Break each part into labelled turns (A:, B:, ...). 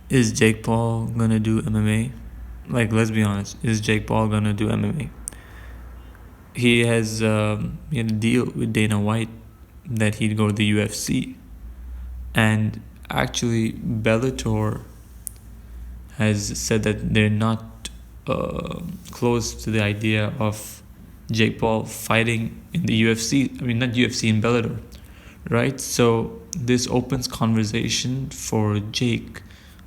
A: Is Jake Paul gonna do MMA? Like, let's be honest. Is Jake Paul gonna do MMA? He had a deal with Dana White that he'd go to the UFC, and actually Bellator has said that they're not close to the idea of Jake Paul fighting in the UFC. I mean, not UFC, in Bellator, right? So this opens conversation for Jake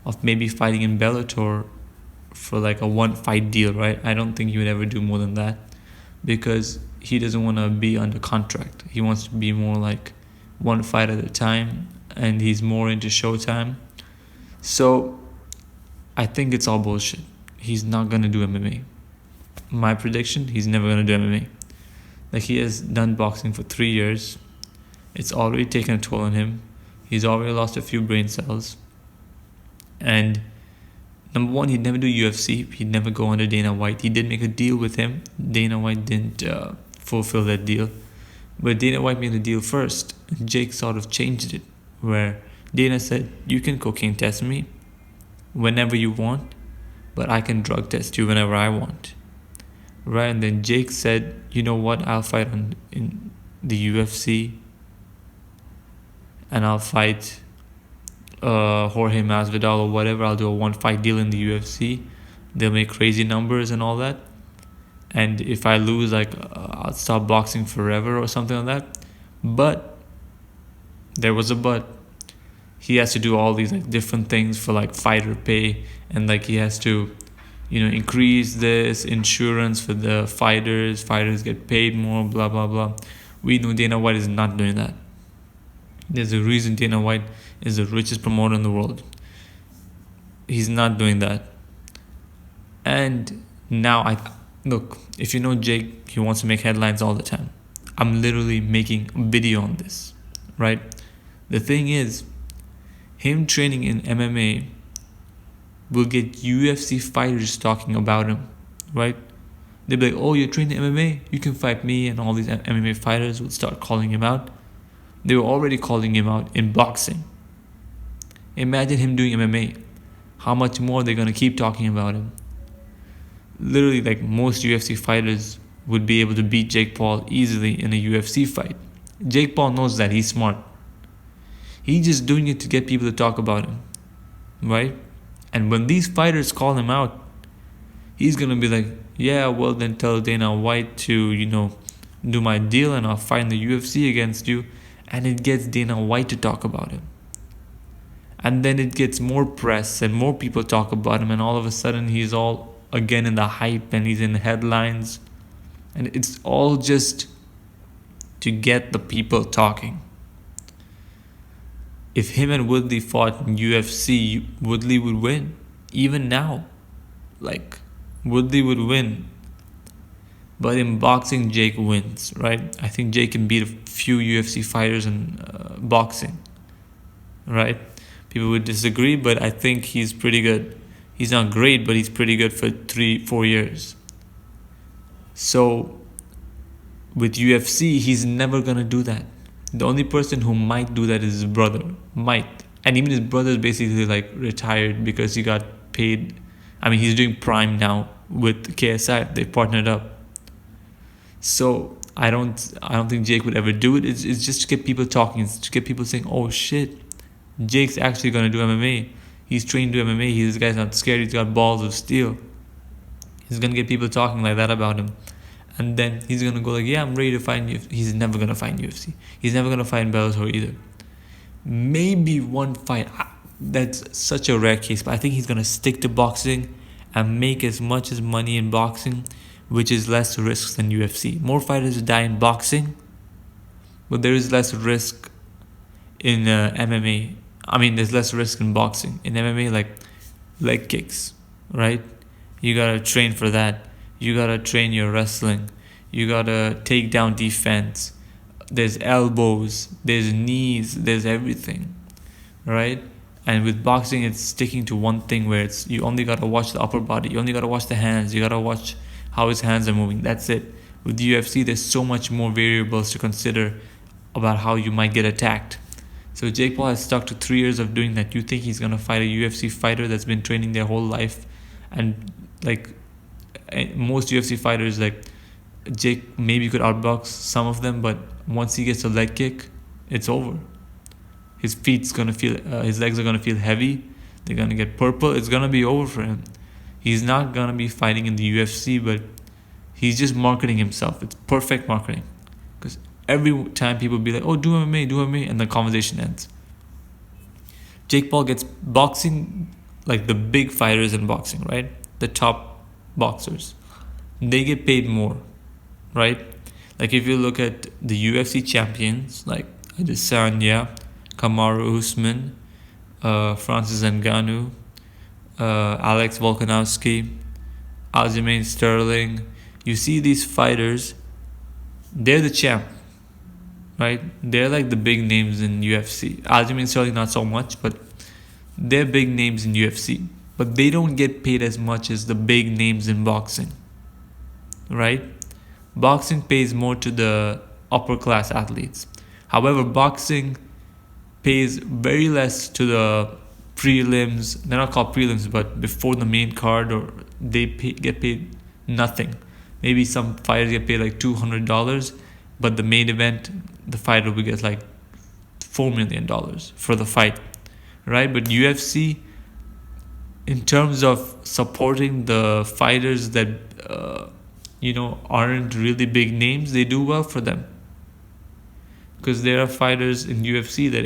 A: of maybe fighting in Bellator for like a one fight deal, right? I don't think he would ever do more than that because he doesn't want to be under contract. He wants to be more like one fight at a time, and he's more into Showtime. So I think it's all bullshit. He's not gonna do MMA. My prediction: he's never gonna do MMA. Like, he has done boxing for 3 years. It's already taken a toll on him. He's already lost a few brain cells. And number one, he'd never do UFC. He'd never go under Dana White. He did make a deal with him. Dana White didn't fulfill that deal. But Dana White made a deal first. Jake sort of changed it, where Dana said, you can cocaine test me whenever you want, but I can drug test you whenever I want. Right? And then Jake said, you know what, I'll fight in the UFC, and I'll fight Jorge Masvidal or whatever. I'll do a one fight deal in the UFC. They'll make crazy numbers and all that. And if I lose, like, I'll stop boxing forever or something like that. But there was a but. He has to do all these like different things for like fighter pay, and like he has to, increase this insurance for the fighters. Fighters get paid more, blah blah blah. We know Dana White is not doing that. There's a reason Dana White is the richest promoter in the world. He's not doing that. And now look, if you know Jake, he wants to make headlines all the time. I'm literally making a video on this, right? The thing is, him training in MMA will get UFC fighters talking about him, right? They'll be like, oh, you're training MMA? You can fight me. And all these MMA fighters would start calling him out. They were already calling him out in boxing. Imagine him doing MMA. How much more they're going to keep talking about him. Literally, like, most UFC fighters would be able to beat Jake Paul easily in a UFC fight. Jake Paul knows that. He's smart. He's just doing it to get people to talk about him, right? And when these fighters call him out, he's going to be like, yeah, well, then tell Dana White to, do my deal and I'll fight in the UFC against you. And it gets Dana White to talk about him. And then it gets more press and more people talk about him. And all of a sudden he's all again in the hype and he's in the headlines. And it's all just to get the people talking. If him and Woodley fought in UFC, Woodley would win. Even now. Like, Woodley would win. But in boxing, Jake wins, right? I think Jake can beat a few UFC fighters in boxing, right? People would disagree, but I think he's pretty good. He's not great, but he's pretty good for 3-4 years. So, with UFC, he's never going to do that. The only person who might do that is his brother. Might. And even his brother is basically like retired because he got paid. I mean, he's doing Prime now with KSI. They partnered up. So I don't think Jake would ever do it. It's just to get people talking. It's to get people saying, oh shit, Jake's actually going to do MMA. He's trained to MMA. This guy's not scared. He's got balls of steel. He's going to get people talking like that about him. And then he's going to go like, yeah, I'm ready to fight in UFC. He's never going to fight in UFC. He's never going to fight in Bellator either. Maybe one fight. That's such a rare case. But I think he's going to stick to boxing and make as much as money in boxing, which is less risks than UFC. More fighters die in boxing, but there is less risk in MMA. I mean, there's less risk in boxing. In MMA, like leg kicks, right? You gotta train for that. You gotta train your wrestling. You gotta take down defense. There's elbows, there's knees, there's everything, right? And with boxing, it's sticking to one thing where it's you only gotta watch the upper body. You only gotta watch the hands. You gotta watch how his hands are moving. That's it. With UFC, there's so much more variables to consider about how you might get attacked. So Jake Paul has stuck to 3 years of doing that. You think he's gonna fight a UFC fighter that's been training their whole life, and like most UFC fighters, like Jake maybe could outbox some of them, but once he gets a leg kick, it's over. His legs are gonna feel heavy. They're gonna get purple. It's gonna be over for him. He's not gonna be fighting in the UFC, but he's just marketing himself. It's perfect marketing, because every time people be like, "Oh, do MMA," and the conversation ends. Jake Paul gets boxing, like the big fighters in boxing, right? The top boxers, they get paid more, right? Like if you look at the UFC champions, like Adesanya, Kamaru Usman, Francis Ngannou, Alex Volkanovski, Aljamain Sterling. You see these fighters, they're the champ, right? They're like the big names in UFC. Aljamain Sterling not so much, but they're big names in UFC. But they don't get paid as much as the big names in boxing, right? Boxing pays more to the upper class athletes. However, boxing pays very less to the prelims. They're not called prelims, but before the main card, or get paid nothing. Maybe some fighters get paid like $200, but the main event, the fighter will get like $4 million for the fight, right? But UFC, in terms of supporting the fighters that aren't really big names, they do well for them. Because there are fighters in UFC that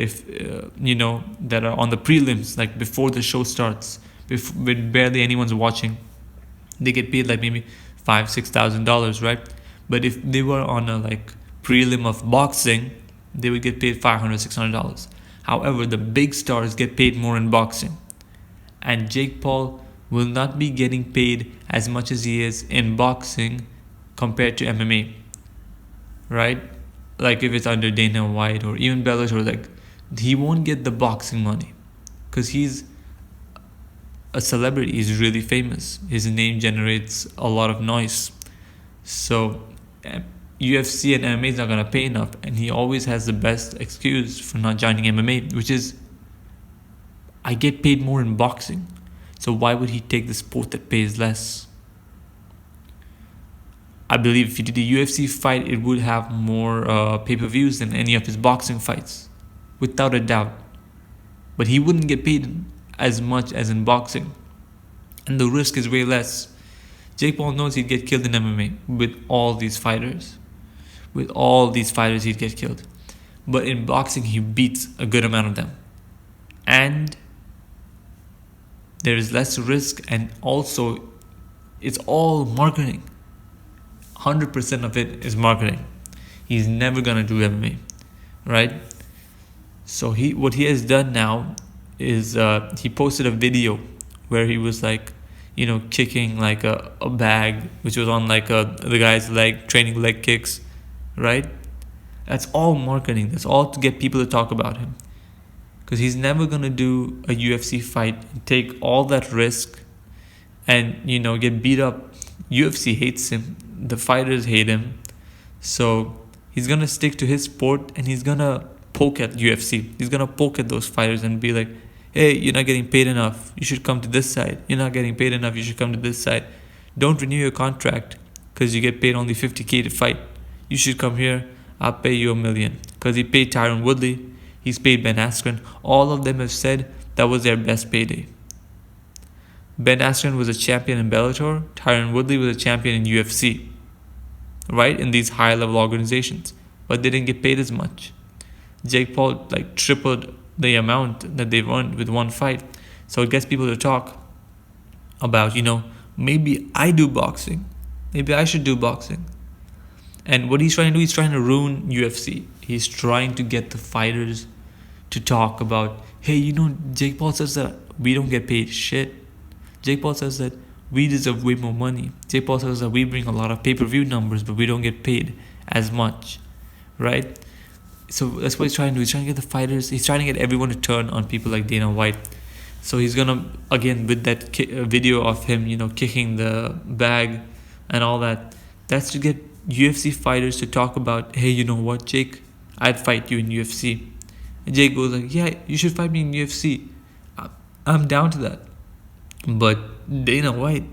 A: that are on the prelims, like before the show starts, when barely anyone's watching, they get paid like maybe $5,000-$6,000, right? But if they were on a like prelim of boxing, they would get paid $500-$600. However, the big stars get paid more in boxing, and Jake Paul will not be getting paid as much as he is in boxing compared to MMA, right? Like if it's under Dana White or even Bellator, like he won't get the boxing money because he's a celebrity. He's really famous. His name generates a lot of noise. So UFC and MMA is not gonna pay enough, and he always has the best excuse for not joining MMA, which is, I get paid more in boxing, so why would he take the sport that pays less? I believe if he did a UFC fight, it would have more pay-per-views than any of his boxing fights, without a doubt. But he wouldn't get paid as much as in boxing, and the risk is way less. Jake Paul knows he'd get killed in MMA with all these fighters. With all these fighters, he'd get killed. But in boxing, he beats a good amount of them. And there is less risk, and also it's all marketing. 100% of it is marketing. He's never gonna do MMA, right? So what he has done now is he posted a video where he was like, kicking like a bag, which was on like the guy's leg, training leg kicks, right? That's all marketing. That's all to get people to talk about him. Because he's never gonna do a UFC fight and take all that risk and get beat up. UFC hates him. The fighters hate him. So he's gonna stick to his sport, and he's gonna poke at UFC. He's gonna poke at those fighters and be like, hey, you're not getting paid enough. You should come to this side. You're not getting paid enough. You should come to this side. Don't renew your contract because you get paid only $50K to fight. You should come here. I'll pay you $1 million. Because he paid Tyron Woodley. He's paid Ben Askren. All of them have said that was their best payday. Ben Askren was a champion in Bellator. Tyron Woodley was a champion in UFC. Right? In these high level organizations. But they didn't get paid as much. Jake Paul like tripled the amount that they've earned with one fight. So it gets people to talk about, maybe I do boxing. Maybe I should do boxing. And what he's trying to do, he's trying to ruin UFC. He's trying to get the fighters to talk about, hey, Jake Paul says that we don't get paid shit. Jake Paul says that we deserve way more money. Jake Paul says that we bring a lot of pay-per-view numbers, but we don't get paid as much, right? So that's what he's trying to do. He's trying to get the fighters. He's trying to get everyone to turn on people like Dana White. So he's gonna, again, with that video of him, kicking the bag and all that. That's to get UFC fighters to talk about, hey, you know what, Jake? I'd fight you in UFC. And Jake goes like, yeah, you should fight me in UFC. I'm down to that. But Dana White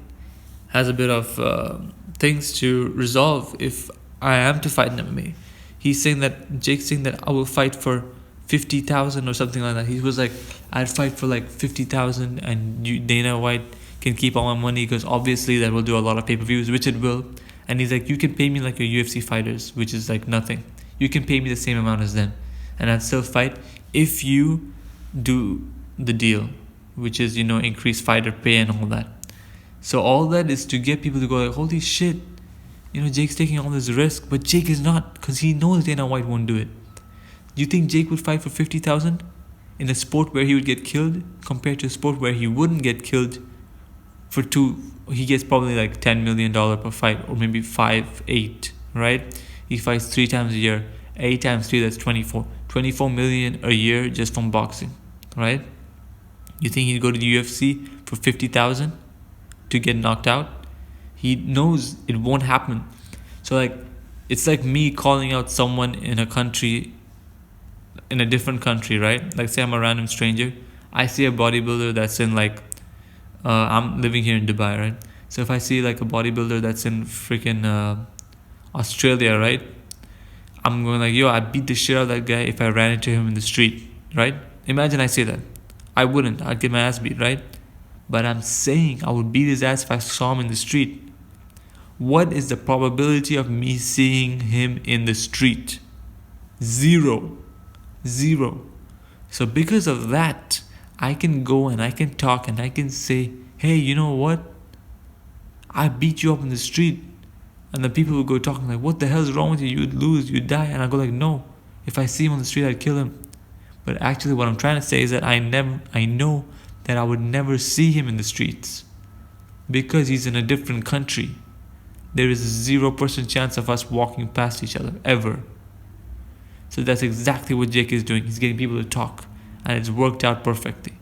A: has a bit of things to resolve if I am to fight in MMA. Jake's saying that I will fight for 50,000 or something like that. He was like, I'd fight for like 50,000 and Dana White can keep all my money because obviously that will do a lot of pay-per-views, which it will. And he's like, you can pay me like your UFC fighters, which is like nothing. You can pay me the same amount as them and I'd still fight if you do the deal, which is, increase fighter pay and all that. So all that is to get people to go like, holy shit, Jake's taking all this risk, but Jake is not, because he knows Dana White won't do it. Do you think Jake would fight for 50,000 in a sport where he would get killed compared to a sport where he wouldn't get killed for he gets probably like $10 million per fight, or maybe 5, 8, right? He fights 3 times a year. 8 times 3, that's 24 million a year just from boxing, right? You think he'd go to the UFC for 50,000 to get knocked out? He knows it won't happen. So like, it's like me calling out someone in a different country, right? Like say I'm a random stranger. I see a bodybuilder that's in like, I'm living here in Dubai, right? So if I see like a bodybuilder that's in freaking Australia, right? I'm going like, yo, I beat the shit out of that guy if I ran into him in the street, right? Imagine I say that. I wouldn't. I'd get my ass beat, right? But I'm saying I would beat his ass if I saw him in the street. What is the probability of me seeing him in the street? 0. So because of that, I can go and I can talk and I can say, hey, you know what? I beat you up in the street. And the people will go talking like, what the hell's wrong with you? You'd lose, you'd die. And I go like, no. If I see him on the street, I'd kill him. But actually what I'm trying to say is that I know that I would never see him in the streets because he's in a different country. There is a 0% chance of us walking past each other, ever. So that's exactly what Jake is doing. He's getting people to talk, and it's worked out perfectly.